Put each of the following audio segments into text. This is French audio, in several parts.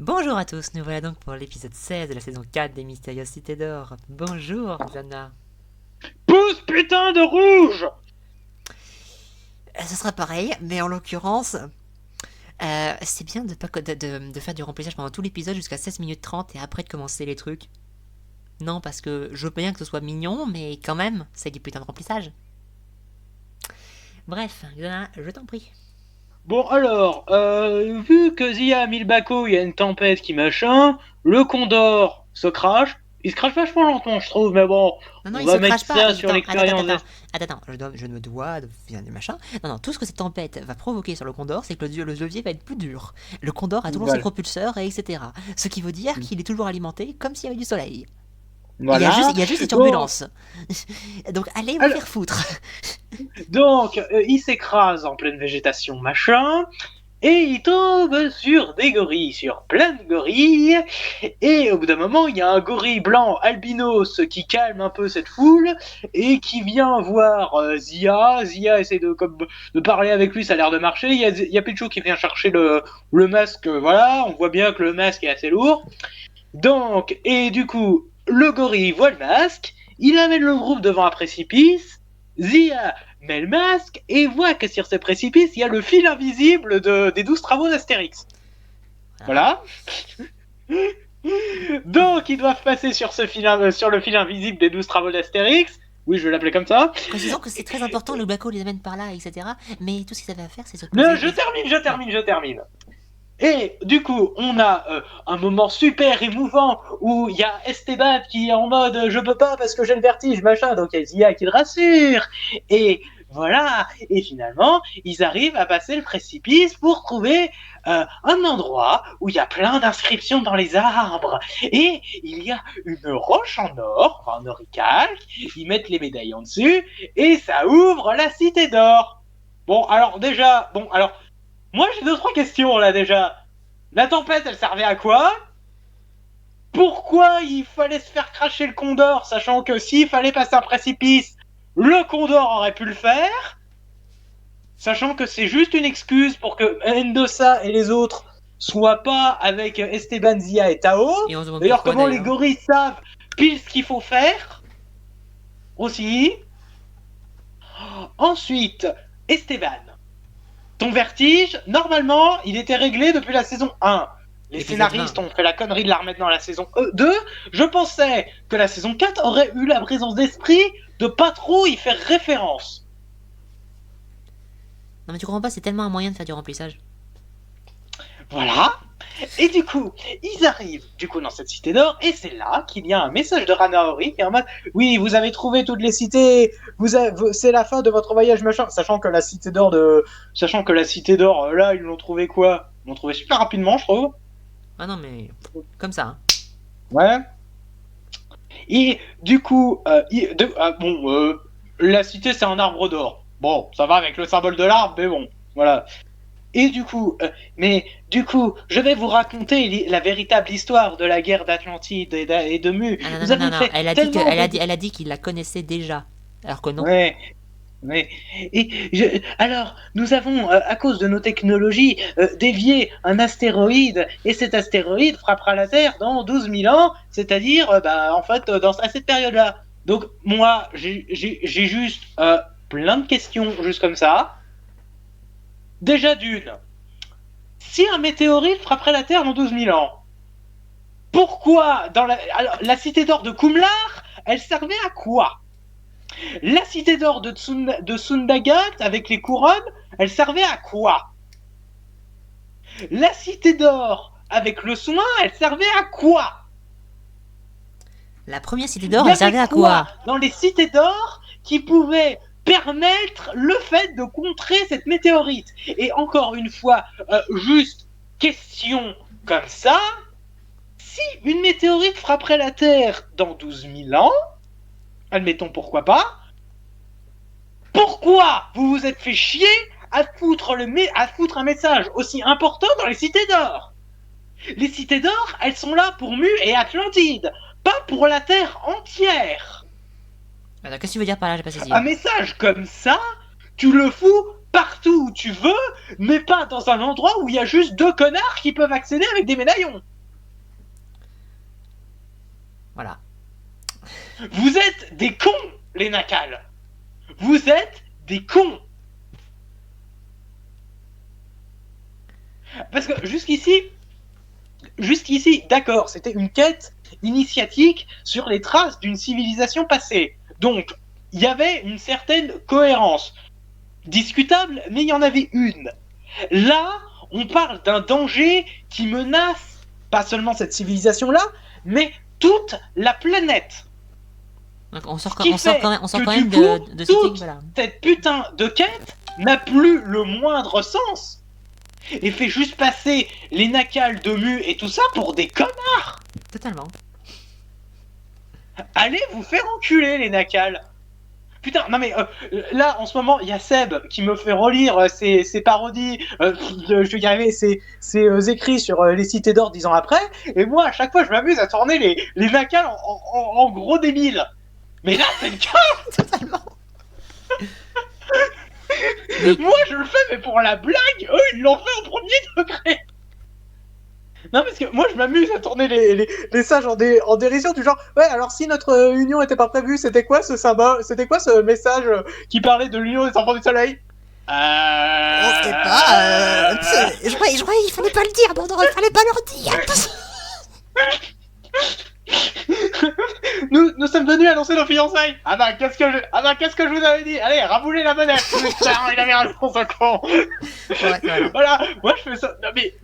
Bonjour à tous, nous voilà donc pour l'épisode 16 de la saison 4 des Mystérieuses Cités d'Or. Bonjour Xana. Pousse putain de rouge. Ce sera pareil, mais en l'occurrence, c'est bien de, pas, de faire du remplissage pendant tout l'épisode jusqu'à 16 minutes 30 et après de commencer les trucs. Non, parce que je veux bien que ce soit mignon, mais quand même, c'est du putain de remplissage. Bref, Xana, je t'en prie. Bon alors, vu que Zia a mis le baco, il y a une tempête qui machin, le Condor se crache. Il se crache vachement lentement, je trouve, mais bon, Non, non, on il se va mettre crache pas. ça sur l'expérience. Attends, je me dois de faire des machins. Non, tout ce que cette tempête va provoquer sur le Condor, c'est que le levier va être plus dur. Le Condor a toujours ses Voilà. propulseurs, et etc. Ce qui veut dire qu'il est toujours alimenté comme s'il y avait du soleil. Voilà. Il y a juste des Bon, turbulences. Donc allez vous alors, faire foutre. donc, il s'écrase en pleine végétation, machin. Et il tombe sur des gorilles, sur plein de gorilles. Et au bout d'un moment, il y a un gorille blanc albinos qui calme un peu cette foule et qui vient voir Zia. Zia essaie de parler avec lui, ça a l'air de marcher. Il y a Pichou qui vient chercher le masque. Voilà, on voit bien que le masque est assez lourd. Donc, et du coup, le gorille voit le masque. Il amène le groupe devant un précipice. Zia met le masque et voit que sur ce précipice, il y a le fil invisible des 12 travaux d'Astérix. Voilà. Voilà. Donc, ils doivent passer sur, sur le fil invisible des 12 travaux d'Astérix. Oui, je vais l'appeler comme ça. Précisons que c'est très important, le Baco les amène par là, etc. Mais tout ce qu'ils avaient à faire, c'est se Mais poser. Ouais. je termine. Et du coup, on a un moment super émouvant où il y a Esteban qui est en mode je peux pas parce que j'ai le vertige, machin. Donc il y a Zia qui le rassure. Et voilà. Et finalement, ils arrivent à passer le précipice pour trouver un endroit où il y a plein d'inscriptions dans les arbres. Et il y a une roche en or, enfin en oricalque. Ils mettent les médaillons dessus et ça ouvre la cité d'or. Bon, alors déjà, moi, j'ai deux, trois questions là déjà. La tempête, elle servait à quoi? Pourquoi il fallait se faire cracher le Condor, sachant que s'il fallait passer un précipice, le Condor aurait pu le faire? Sachant que c'est juste une excuse pour que Endosa et les autres soient pas avec Esteban, Zia et Tao. Et on se demande D'ailleurs, pourquoi comment les d'ailleurs. gorilles savent pile ce qu'il faut faire? Aussi. Ensuite, Esteban. Ton vertige, normalement, il était réglé depuis la saison 1. Les Épisode 20. scénaristes ont fait la connerie de la remettre dans la saison 2. Je pensais que la saison 4 aurait eu la présence d'esprit de pas trop y faire référence. Non mais tu comprends pas, c'est tellement un moyen de faire du remplissage. Voilà. Et du coup, ils arrivent du coup dans cette cité d'or et c'est là qu'il y a un message de Rana Ori qui est en mode oui, vous avez trouvé toutes les cités, c'est la fin de votre voyage machin, sachant que la cité d'or là ils l'ont trouvé quoi? Ils l'ont trouvé super rapidement, je trouve. Ah non mais comme ça. Hein. Ouais. Et du coup, la cité c'est un arbre d'or. Bon, ça va avec le symbole de l'arbre, mais bon, voilà. Et du coup, je vais vous raconter la véritable histoire de la guerre d'Atlantide et de Mu. Ah non, non, Nous non, non, avons non. fait tellement de... Elle a dit qu'il la connaissait déjà. Alors que non. Ouais, ouais. Alors, nous avons, à cause de nos technologies, dévié un astéroïde, et cet astéroïde frappera la Terre dans 12 000 ans, c'est-à-dire, en fait, à cette période-là. Donc, moi, j'ai juste plein de questions, juste comme ça. Déjà d'une, si un météorite frapperait la Terre dans 12 000 ans, pourquoi alors, la cité d'or de Kumlar, elle servait à quoi? La cité d'or de Sundagat avec les couronnes, elle servait à quoi? La cité d'or avec le soin, elle servait à quoi? La première cité Il d'or, y elle avait servait à quoi quoi? dans les cités d'or qui pouvait permettre le fait de contrer cette météorite? Et encore une fois, juste question comme ça, si une météorite frapperait la Terre dans 12 000 ans, admettons pourquoi pas, pourquoi vous vous êtes fait chier à foutre un message aussi important dans les cités d'or? Les cités d'or, elles sont là pour Mu et Atlantide, pas pour la Terre entière. Alors, qu'est-ce que tu veux dire par là? J'ai pas saisi. Un message comme ça, tu le fous partout où tu veux, mais pas dans un endroit où il y a juste 2 connards qui peuvent accéder avec des médaillons. Voilà. Vous êtes des cons, les Nakals. Vous êtes des cons. Parce que jusqu'ici, d'accord, c'était une quête initiatique sur les traces d'une civilisation passée. Donc, il y avait une certaine cohérence. Discutable, mais il y en avait une. Là, on parle d'un danger qui menace pas seulement cette civilisation-là, mais toute la planète. Donc on sort Ce qui fait quand que même du coup, de citer toute que voilà. cette putain de quête n'a plus le moindre sens. Et fait juste passer les Nakals, Domu et tout ça pour des connards. Totalement. Allez vous faire enculer, les Nakals. Putain, non mais là en ce moment il y a Seb qui me fait relire ses parodies, je vais y arriver, ses écrits sur les cités d'or 10 ans après, et moi à chaque fois je m'amuse à tourner les Nakals en gros débiles. Mais là c'est le cas. Totalement. Moi je le fais mais pour la blague, eux ils l'ont fait au premier degré. Non, parce que moi je m'amuse à tourner les sages en dérision, du genre, ouais, alors si notre union était pas prévue, c'était quoi ce symbole, c'était quoi ce message qui parlait de l'union des enfants du soleil? On sait pas. Je crois il fallait pas le dire. Non, il fallait pas leur dire. Nous sommes venus annoncer nos fiançailles. Ah bah qu'est-ce que je vous avais dit? Allez, raboulez la manette. Putain, il avait raison ce con. Ouais, voilà, moi je fais ça. Non, mais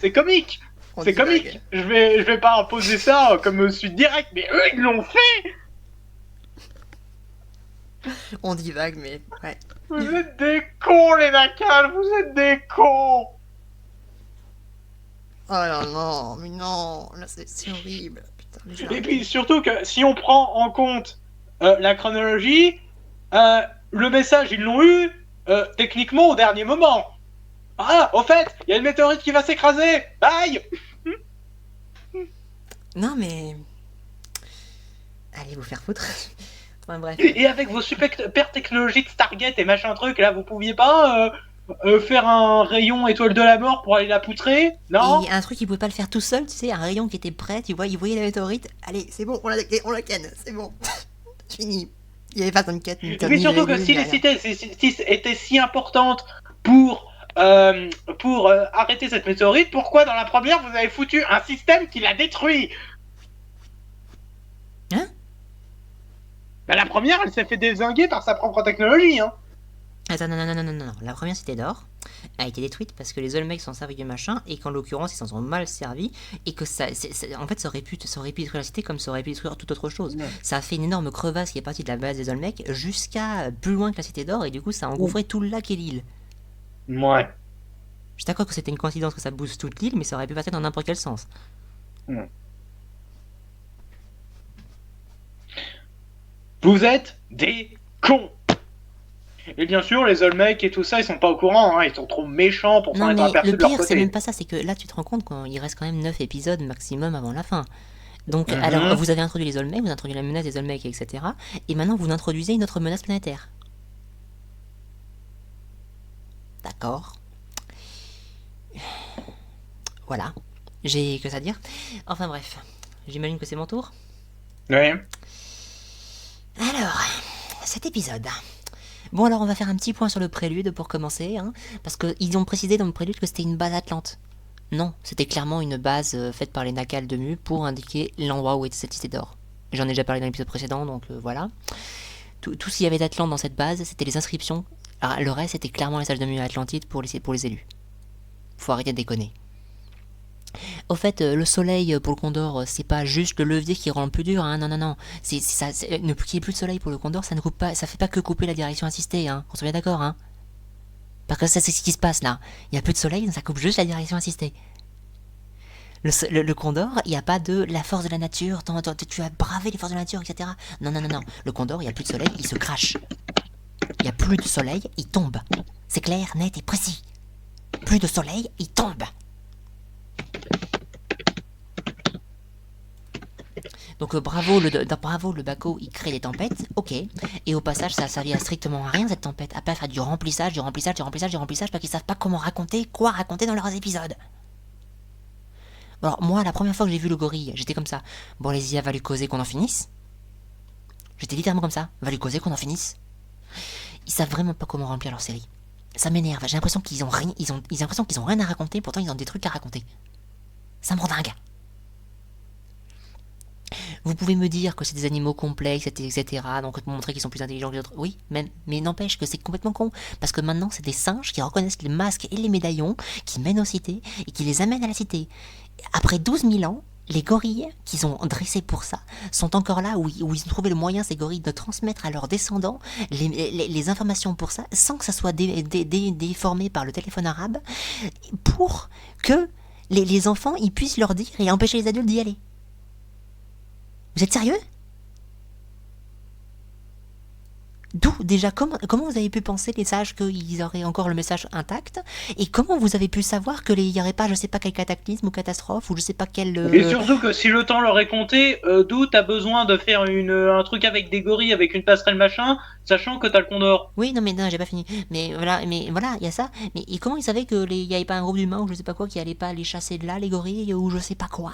c'est comique. C'est comique. Je vais pas imposer ça comme suite directe, mais eux ils l'ont fait. On divague, mais ouais. Vous êtes des cons, les Nakals. Vous êtes des cons. Oh là non, mais non, là c'est horrible. Putain, et puis surtout que si on prend en compte la chronologie, le message ils l'ont eu techniquement au dernier moment. Ah, au fait, il y a une météorite qui va s'écraser. Bye. Non mais... Allez vous faire foutre. Enfin bref. Et avec vos super technologiques Stargate et machin truc, là vous pouviez pas faire un rayon étoile de la mort pour aller la poutrer? Non. Et un truc, il pouvait pas le faire tout seul, tu sais, un rayon qui était prêt, tu vois, il voyait la météorite. Allez, c'est bon, on la canne, c'est bon. C'est fini. Il y avait pas de quête. Mais surtout que si les cités étaient si importantes pour arrêter cette météorite, pourquoi dans la première vous avez foutu un système qui l'a détruit? Hein? Bah la première, elle s'est fait dézinguer par sa propre technologie, hein. Attends, non. La première cité d'or a été détruite parce que les Olmecs s'en servent du machin et qu'en l'occurrence ils s'en sont mal servis et que en fait ça aurait pu détruire la cité comme ça aurait pu détruire toute autre chose. Ouais. Ça a fait une énorme crevasse qui est partie de la base des Olmecs jusqu'à plus loin que la cité d'or et du coup ça a engouffré tout le lac et l'île. Ouais. Je suis d'accord que c'était une coïncidence que ça booste toute l'île mais ça aurait pu passer dans n'importe quel sens. Vous êtes des cons. Et bien sûr, les Olmecs et tout ça, ils sont pas au courant, hein, ils sont trop méchants pour s'en être aperçus de leur côté. Le pire, c'est même pas ça, c'est que là, tu te rends compte qu'il reste quand même 9 épisodes maximum avant la fin. Donc, alors, vous avez introduit les Olmecs, vous avez introduit la menace des Olmecs, etc. Et maintenant, vous introduisez une autre menace planétaire. D'accord. Voilà. J'ai que ça à dire. Enfin bref, j'imagine que c'est mon tour. Oui. Alors, cet épisode... Bon alors on va faire un petit point sur le prélude pour commencer, hein, parce qu'ils ont précisé dans le prélude que c'était une base Atlante. Non, c'était clairement une base faite par les Nakals de Mu pour indiquer l'endroit où était cette cité d'or. J'en ai déjà parlé dans l'épisode précédent, donc voilà. Tout ce qu'il y avait d'Atlante dans cette base, c'était les inscriptions. Alors, le reste, c'était clairement les sages de Mu à Atlantide pour les élus. Faut arrêter de déconner. Au fait, le soleil pour le Condor, c'est pas juste le levier qui rend le plus dur, hein, non. Ne qu'il n'y ait plus de soleil pour le Condor, ça fait pas que couper la direction assistée, hein, on se met d'accord, hein. Parce que ça, c'est ce qui se passe là. Il n'y a plus de soleil, ça coupe juste la direction assistée. Le Condor, il n'y a pas de la force de la nature, tu as bravé les forces de la nature, etc. Non. Le Condor, il n'y a plus de soleil, il se crache. Il n'y a plus de soleil, il tombe. C'est clair, net et précis. Plus de soleil, il tombe. Donc bravo le Baco, il crée des tempêtes, ok. Et au passage, ça a servi à strictement à rien cette tempête, à pas faire du remplissage, parce qu'ils savent pas quoi raconter dans leurs épisodes. Alors moi, la première fois que j'ai vu le gorille, j'étais comme ça. Bon les IA, va lui causer qu'on en finisse. J'étais littéralement comme ça, va lui causer qu'on en finisse. Ils savent vraiment pas comment remplir leur série. Ça m'énerve, j'ai l'impression qu'ils ont rien, ils ont l'impression qu'ils ont rien à raconter, pourtant ils ont des trucs à raconter. Ça me rend dingue. Vous pouvez me dire que c'est des animaux complexes, etc. Donc pour montrer qu'ils sont plus intelligents que les autres. Oui, mais n'empêche que c'est complètement con. Parce que maintenant, c'est des singes qui reconnaissent les masques et les médaillons, qui mènent aux cités et qui les amènent à la cité. Après 12 000 ans, les gorilles qu'ils ont dressés pour ça sont encore là où ils ont trouvé le moyen, ces gorilles, de transmettre à leurs descendants les informations pour ça, sans que ça soit déformé par le téléphone arabe, pour que les enfants ils puissent leur dire et empêcher les adultes d'y aller. Vous êtes sérieux? D'où déjà, comment vous avez pu penser, les sages, qu'ils auraient encore le message intact? Et comment vous avez pu savoir qu'il n'y aurait pas, je sais pas quel cataclysme ou catastrophe, ou je sais pas quel... Et surtout que si le temps leur est compté, d'où t'as besoin de faire un truc avec des gorilles, avec une passerelle machin, sachant que t'as le condor. Oui, non, j'ai pas fini. Mais voilà, il y a ça. Mais et comment ils savaient qu'il n'y avait pas un groupe d'humains, ou je sais pas quoi, qui allait pas les chasser de là, les gorilles, ou je sais pas quoi?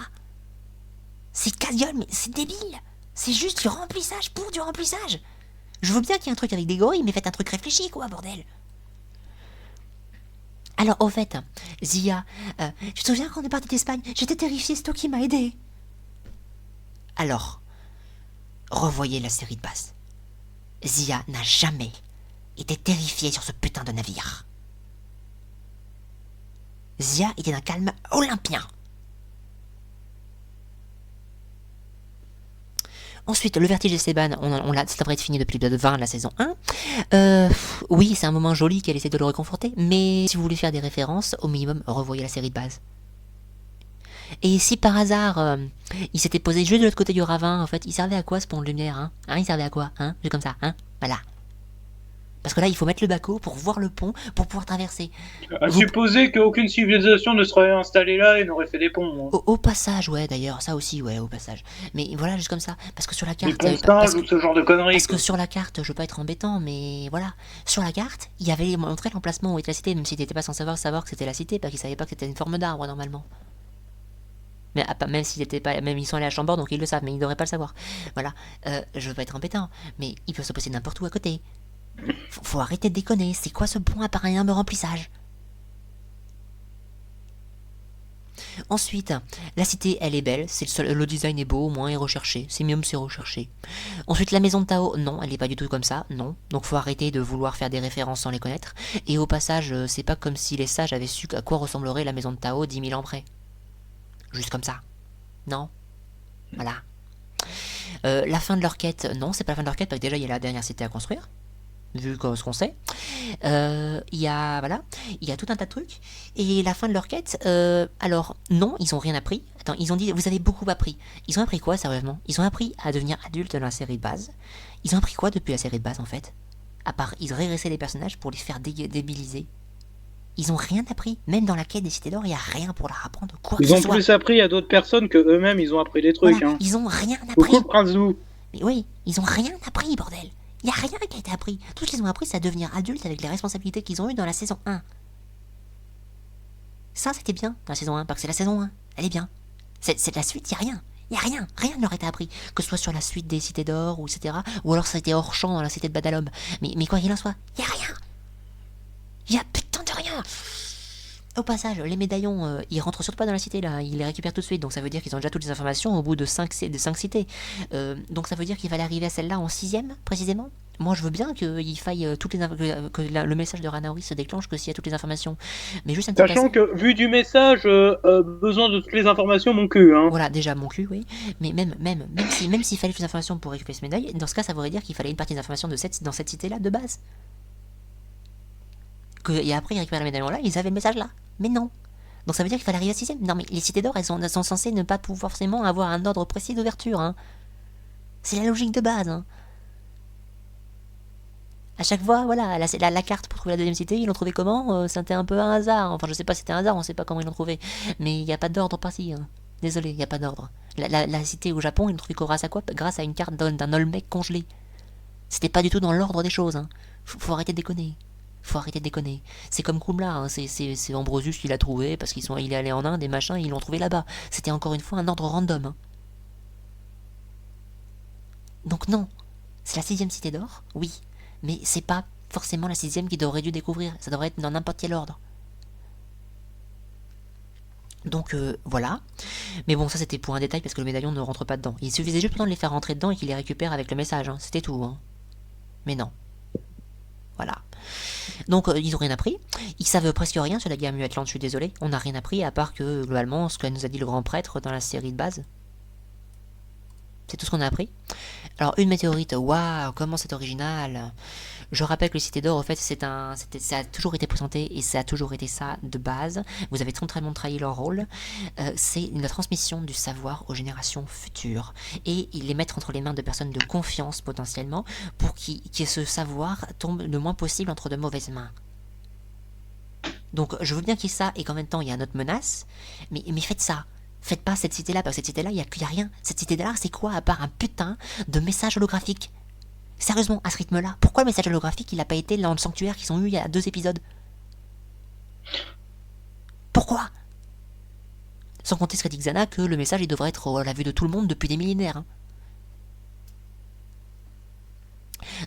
C'est casse-gueule, mais c'est débile. C'est juste du remplissage pour du remplissage. Je veux bien qu'il y ait un truc avec des gorilles, mais faites un truc réfléchi, quoi, bordel. Alors, au fait, Zia, tu te souviens quand on est parti d'Espagne? J'étais terrifiée, c'est toi qui m'as aidé. Alors, revoyez la série de base. Zia n'a jamais été terrifiée sur ce putain de navire. Zia était d'un calme olympien. Ensuite, le vertige d'Esteban, ça devrait être fini depuis l'épisode 20 de la saison 1. Oui, c'est un moment joli qu'elle essaie de le réconforter, mais si vous voulez faire des références, au minimum, revoyez la série de base. Et si par hasard, il s'était posé juste de l'autre côté du ravin, en fait, il servait à quoi ce pont de lumière, hein? Il servait à quoi, hein? Juste comme ça, hein? Voilà. Parce que là, il faut mettre le bateau pour voir le pont, pour pouvoir traverser. À supposer qu'aucune civilisation ne serait installée là et n'aurait fait des ponts. Au passage, ouais, d'ailleurs, ça aussi, ouais, au passage. Mais voilà, juste comme ça, parce que sur la carte... Des ponts ou ce genre de conneries. Parce que sur la carte, je veux pas être embêtant, mais voilà. Sur la carte, il y avait montré l'emplacement où était la cité, même si t'étais pas sans savoir que c'était la cité, parce qu'ils savaient pas que c'était une forme d'arbre, normalement. Mais même s'ils étaient pas, même ils sont allés à Chambord, donc ils le savent, mais ils devraient pas le savoir. Voilà. Je veux pas être embêtant, mais ils peuvent se passer n'importe où à côté. Faut arrêter de déconner, c'est quoi ce pont à part un humble remplissage? Ensuite, la cité, elle est belle, le design est beau, au moins est recherché, c'est recherché. Ensuite, la maison de Tao, non, elle est pas du tout comme ça, non. Donc faut arrêter de vouloir faire des références sans les connaître. Et au passage, c'est pas comme si les sages avaient su à quoi ressemblerait la maison de Tao 10 000 ans près. Juste comme ça. Non. Voilà. La fin de leur quête, non, c'est pas la fin de leur quête, parce que déjà il y a la dernière cité à construire. Vu ce qu'on sait. Il y a tout un tas de trucs. Et la fin de leur quête, alors non, ils ont rien appris. Attends, ils ont dit, vous avez beaucoup appris. Ils ont appris quoi, sérieusement? Ils ont appris à devenir adultes dans la série de base. Ils ont appris quoi depuis la série de base, en fait? À part, ils régressaient les personnages pour les faire débiliser. Ils ont rien appris. Même dans la quête des cités d'or, il n'y a rien pour leur apprendre quoi que ce soit. Ils ont plus appris à d'autres personnes que eux-mêmes, ils ont appris des trucs. Voilà, hein. Ils ont rien appris. Beaucoup le prince Zou. Mais oui, ils ont rien appris, bordel. Il n'y a rien qui a été appris. Tout ce qu'ils ont appris, c'est à devenir adultes avec les responsabilités qu'ils ont eues dans la saison 1. Ça, c'était bien dans la saison 1, parce que c'est la saison 1. Elle est bien. C'est de la suite, il n'y a rien. Il n'y a rien. Rien ne leur a été appris. Que ce soit sur la suite des cités d'or, ou etc. Ou alors ça a été hors champ dans la cité de Badalhomme. Mais quoi qu'il en soit, il n'y a rien. Il y a putain de rien. Au passage, les médaillons, ils rentrent surtout pas dans la cité là, ils les récupèrent tout de suite, donc ça veut dire qu'ils ont déjà toutes les informations au bout de 5 cités. Donc ça veut dire qu'il fallait arriver à celle-là en 6ème, précisément. Moi je veux bien qu'il faille le message de Ranaori se déclenche que s'il y a toutes les informations. Mais juste un petit Sachant que, vu du message, besoin de toutes les informations, mon cul. Hein. Voilà, déjà mon cul, oui. Mais même s'il fallait toutes les informations pour récupérer ce médaille, dans ce cas ça voudrait dire qu'il fallait une partie des informations dans cette cité-là de base. Et après ils récupèrent le médaillon là, ils avaient le message là. Mais non. Donc ça veut dire qu'il fallait arriver à 6ème. Non mais les cités d'or, elles sont censées ne pas forcément avoir un ordre précis d'ouverture. Hein. C'est la logique de base. Hein. À chaque fois, voilà, la carte pour trouver la deuxième cité, ils l'ont trouvé comment? C'était un peu un hasard. Enfin, je sais pas si c'était un hasard, on sait pas comment ils l'ont trouvé. Mais il n'y a pas d'ordre par-ci. Hein. Désolé, il n'y a pas d'ordre. La cité au Japon, ils l'ont trouvé grâce à quoi? Grâce à une carte d'un Olmec congelé. C'était pas du tout dans l'ordre des choses. Hein. Faut arrêter de déconner. Faut arrêter de déconner. C'est comme Kumla, hein. C'est Ambrosius qui l'a trouvé parce il est allé en Inde et machin, ils l'ont trouvé là-bas. C'était encore une fois un ordre random. Hein. Donc non, c'est la 6ème cité d'or, oui, mais c'est pas forcément la 6ème qu'il aurait dû découvrir. Ça devrait être dans n'importe quel ordre. Donc voilà. Mais bon, ça c'était pour un détail parce que le médaillon ne rentre pas dedans. Il suffisait juste de les faire rentrer dedans et qu'il les récupère avec le message. Hein. C'était tout. Hein. Mais non. Voilà. Donc ils ont rien appris. Ils savent presque rien sur la guerre muetlande, je suis désolé. On n'a rien appris à part que globalement ce que nous a dit le grand prêtre dans la série de base. C'est tout ce qu'on a appris. Alors une météorite, waouh, comment c'est original. Je rappelle que le Cité d'Or, en fait, ça a toujours été présenté et ça a toujours été ça de base. Vous avez totalement trahi leur rôle. C'est la transmission du savoir aux générations futures et les mettre entre les mains de personnes de confiance potentiellement pour que ce savoir tombe le moins possible entre de mauvaises mains. Donc je veux bien qu'il y ait ça et qu'en même temps il y a notre menace, mais faites ça. Faites pas cette cité-là, parce que cette cité-là, il n'y a rien. Cette cité-là, c'est quoi à part un putain de message holographique? Sérieusement, à ce rythme-là, pourquoi le message holographique, il n'a pas été dans le sanctuaire qu'ils ont eu il y a 2 épisodes? Pourquoi? Sans compter ce qu'a dit Xana, que le message, il devrait être à la vue de tout le monde depuis des millénaires. Hein.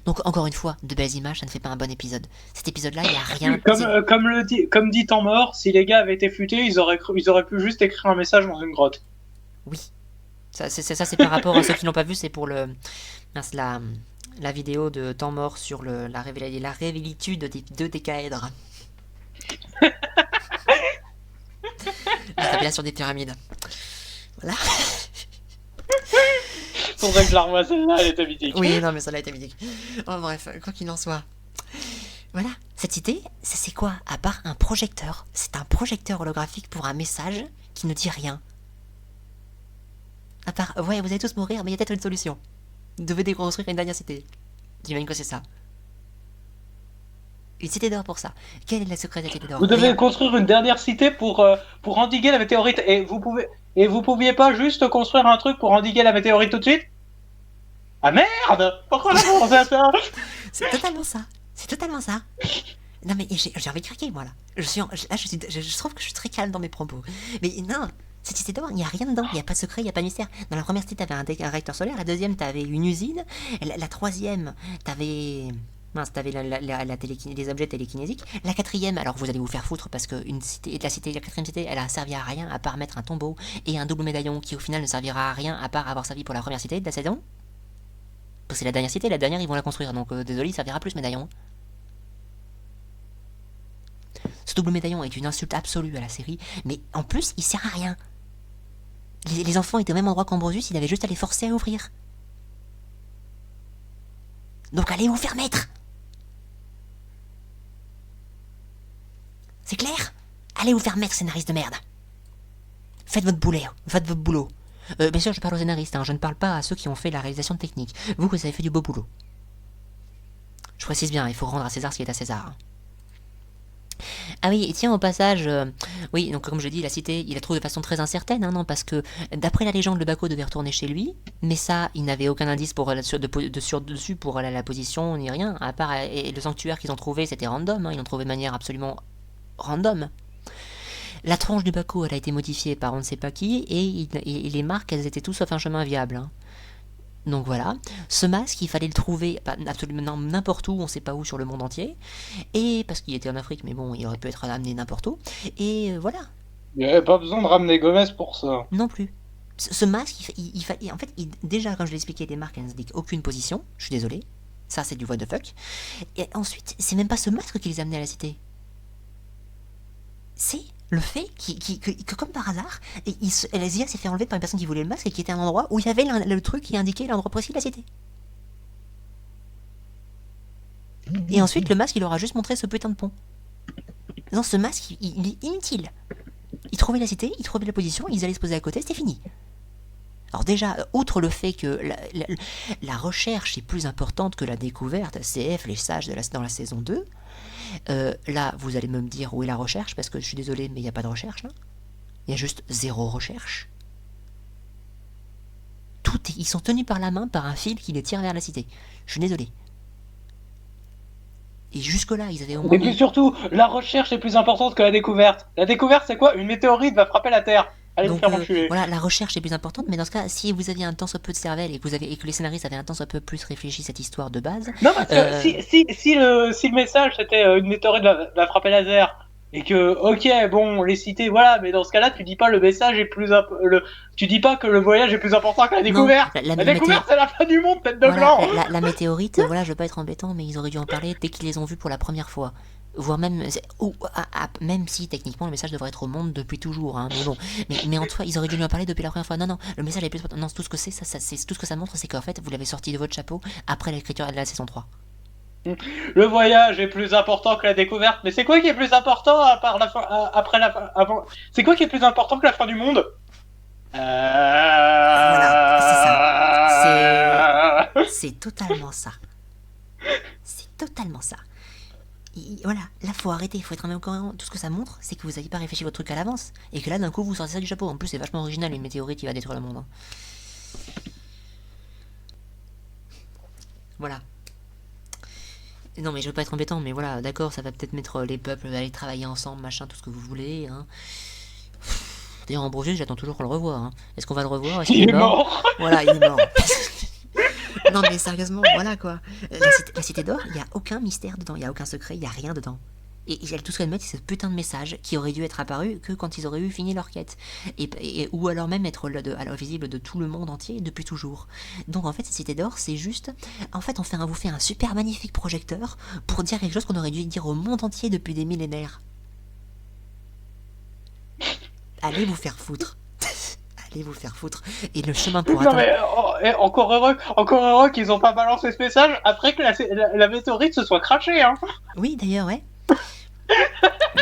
Donc, encore une fois, de belles images, ça ne fait pas un bon épisode. Cet épisode-là, il n'y a rien... Comme dit Temps Mort, si les gars avaient été futés, ils auraient pu juste écrire un message dans une grotte. Oui. Ça, c'est par rapport à ceux qui l'ont pas vu, c'est pour la vidéo de Temps Mort sur la révélitude des 2 décaèdres. La sur des pyramides. Voilà. Faudrait que je la revoie celle-là, elle était mythique. Oui, non, mais celle-là était mythique. Oh, bref, quoi qu'il en soit. Voilà, cette cité, c'est quoi? À part un projecteur. C'est un projecteur holographique pour un message qui ne dit rien. À part, ouais, vous allez tous mourir, mais il y a peut-être une solution. Vous devez déconstruire une dernière cité. J'imagine que c'est ça. Une cité d'or pour ça. Quel est le secret de la cité d'or? Vous devez construire une dernière cité pour endiguer la météorite. Et vous pouviez pas juste construire un truc pour endiguer la météorite tout de suite? Ah merde! Pourquoi on a commencé à ça? C'est totalement ça. C'est totalement ça. Non mais j'ai envie de craquer moi là. Je trouve que je suis très calme dans mes propos. Mais non, cette cité d'or, il n'y a rien dedans. Il n'y a pas de secret, il n'y a pas de mystère. Dans la première cité, t'avais un réacteur solaire. La deuxième, t'avais une usine. La troisième, t'avais... Mince, t'avais les objets télékinésiques. La quatrième, alors vous allez vous faire foutre parce que la 4ème cité, elle a servi à rien à part mettre un tombeau et un double médaillon qui au final ne servira à rien à part avoir servi pour la première cité de la saison. Parce que c'est la dernière cité, la dernière ils vont la construire, donc désolé, il servira plus ce médaillon. Ce double médaillon est une insulte absolue à la série, mais en plus il sert à rien. Les enfants étaient au même endroit qu'Ambrosius, il avait juste à les forcer à ouvrir. Donc allez vous faire mettre. C'est clair? Allez vous faire mettre, scénariste de merde. Faites votre boulot. Bien sûr, je parle aux scénaristes, hein, je ne parle pas à ceux qui ont fait la réalisation technique. Vous avez fait du beau boulot. Je précise bien, il faut rendre à César ce qui est à César. Hein. Ah oui, et tiens, au passage, oui, donc comme je dis, la cité, il la trouve de façon très incertaine, hein, non, parce que d'après la légende, le Baco devait retourner chez lui, mais ça, il n'avait aucun indice dessus pour aller à la position, ni rien, à part, et le sanctuaire qu'ils ont trouvé, c'était random, hein, ils l'ont trouvé de manière absolument random. La tronche du Baco, elle a été modifiée par on ne sait pas qui, et les marques, elles étaient tout sauf un chemin viable, hein. Donc voilà, ce masque, il fallait le trouver absolument n'importe où, on sait pas où sur le monde entier, et parce qu'il était en Afrique, mais bon, il aurait pu être amené n'importe où, et voilà. Il n'y avait pas besoin de ramener Gomez pour ça. Non plus. Ce masque, il fallait, en fait, déjà, quand je l'ai expliqué, les marques, elles n'indiquent aucune position, je suis désolé, ça c'est du what the fuck, et ensuite, c'est même pas ce masque qui les a amenés à la cité. C'est le fait que comme par hasard, Zia s'est fait enlever par une personne qui voulait le masque et qui était à un endroit où il y avait le truc qui indiquait l'endroit précis de la cité. Et ensuite, le masque, il leur a juste montré ce putain de pont. Non, ce masque, il est inutile. Ils trouvaient la cité, ils trouvaient la position, ils allaient se poser à côté, c'était fini. Alors déjà, outre le fait que la recherche est plus importante que la découverte, CF, les sages dans la saison 2, là, vous allez me dire où est la recherche, parce que je suis désolé, mais il n'y a pas de recherche, là. Il y a juste 0 recherche. Ils sont tenus par la main par un fil qui les tire vers la cité. Je suis désolé. Et jusque-là, ils avaient au moins... Et puis surtout, la recherche est plus importante que la découverte. La découverte, c'est quoi? Une météorite va frapper la Terre. Allez vous Donc faire enculer. voilà, la recherche est plus importante, mais dans ce cas, si vous aviez un tant soit peu de cervelle et que les scénaristes avaient un tant soit peu plus réfléchi cette histoire de base... Non, parce que si le message c'était une météorite va frapper la Terre, et que, ok, bon, les cités, voilà, mais dans ce cas-là, tu dis pas le message est plus tu dis pas que le voyage est plus important que la découverte. Non, la découverte, c'est la fin du monde, tête de gland. La météorite, voilà, je veux pas être embêtant, mais ils auraient dû en parler dès qu'ils les ont vus pour la première fois. Voire même, même si techniquement le message devrait être au monde depuis toujours, hein, mais bon, mais en toi, ils auraient dû lui en parler depuis la première fois. Non, le message est plus important. Non, tout ce que c'est tout ce que ça montre, c'est qu'en fait, vous l'avez sorti de votre chapeau après l'écriture de la saison 3. Le voyage est plus important que la découverte, mais c'est quoi qui est plus important à part la fin, après la fin, avant? C'est quoi qui est plus important que la fin du monde? Voilà, c'est totalement ça. C'est totalement ça. Voilà, là faut arrêter, il faut être un même cohérent. Tout ce que ça montre, c'est que vous n'avez pas réfléchi votre truc à l'avance, et que là d'un coup vous sortez ça du chapeau. En plus, c'est vachement original, une météorite qui va détruire le monde. Hein. Voilà. Non mais je veux pas être embêtant, mais voilà, d'accord, ça va peut-être mettre les peuples à aller travailler ensemble, machin, tout ce que vous voulez. Hein. D'ailleurs, Ambrosius, j'attends toujours qu'on le revoie. Hein. Est-ce qu'on va le revoir? Est-ce qu'il est mort? Voilà, il est mort. Non mais sérieusement, voilà quoi. La cité d'or, il n'y a aucun mystère dedans, il n'y a aucun secret, il n'y a rien dedans. Et tout ce qu'elle met, c'est ce putain de message qui aurait dû être apparu que quand ils auraient eu fini leur quête. Ou alors même être alors visible de tout le monde entier depuis toujours. Donc en fait, cette cité d'or, c'est juste... En fait, on vous fait un super magnifique projecteur pour dire quelque chose qu'on aurait dû dire au monde entier depuis des millénaires. Allez vous faire foutre. Allez vous faire foutre. Et le chemin pour atteindre... mais encore heureux qu'ils ont pas balancé ce message après que la météorite se soit crachée, hein. Oui, d'ailleurs, ouais.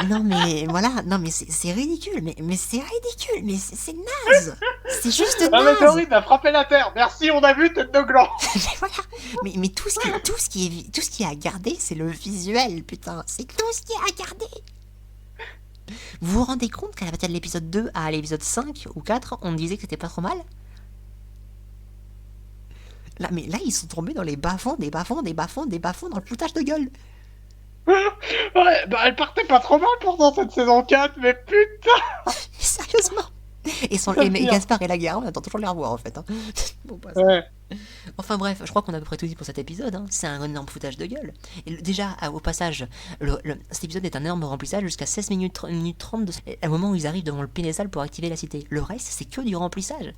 Non mais voilà, non mais c'est ridicule, mais c'est ridicule, mais c'est naze. C'est juste naze. La météorite a frappé la Terre. Merci, on a vu, tête de gland. Voilà. Mais tout ce qui est à garder, c'est le visuel, putain. C'est tout ce qui est à garder. Vous vous rendez compte qu'à la partir de l'épisode 2 à l'épisode 5 ou 4, on disait que c'était pas trop mal? Là, mais là, ils sont tombés dans les bas-fonds, des bas-fonds, des bas-fonds, des bas-fonds dans le foutage de gueule. Ouais, bah elle partait pas trop mal pourtant cette saison 4, mais putain. Mais sérieusement. Et Gaspard et Laguerre, on attend toujours de les revoir en fait. Hein. Bon, ouais. Enfin bref, je crois qu'on a à peu près tout dit pour cet épisode. Hein. C'est un énorme foutage de gueule. Et déjà, au passage, cet épisode est un énorme remplissage jusqu'à 16 minutes 30 au moment où ils arrivent devant le Pénézal pour activer la cité. Le reste, c'est que du remplissage.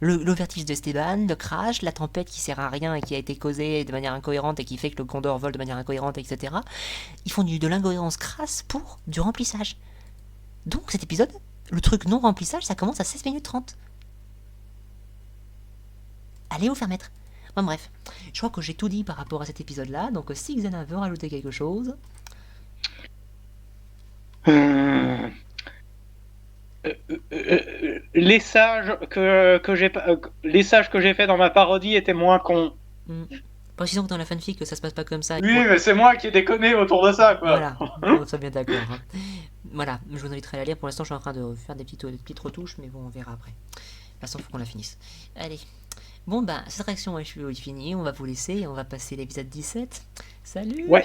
Le vertige de Stéban, le crash, la tempête qui sert à rien et qui a été causée de manière incohérente et qui fait que le Condor vole de manière incohérente, etc. Ils font de l'incohérence crasse pour du remplissage. Donc cet épisode, le truc non remplissage, ça commence à 16 minutes 30. Allez vous faire mettre. Bon bref, je crois que j'ai tout dit par rapport à cet épisode-là, donc si Xena veut rajouter quelque chose... Les sages que j'ai fait dans ma parodie étaient moins cons. Précisons que dans la fanfic que ça se passe pas comme ça. Oui, mais c'est moi qui ai déconné autour de ça, quoi. Voilà, on soit bien d'accord. Hein. Voilà, je vous inviterai à la lire. Pour l'instant, je suis en train de faire des petites retouches, mais bon, on verra après. De toute façon, il faut qu'on la finisse. Allez. Bon, bah, cette réaction est finie. On va vous laisser et on va passer l'épisode 17. Salut. Ouais.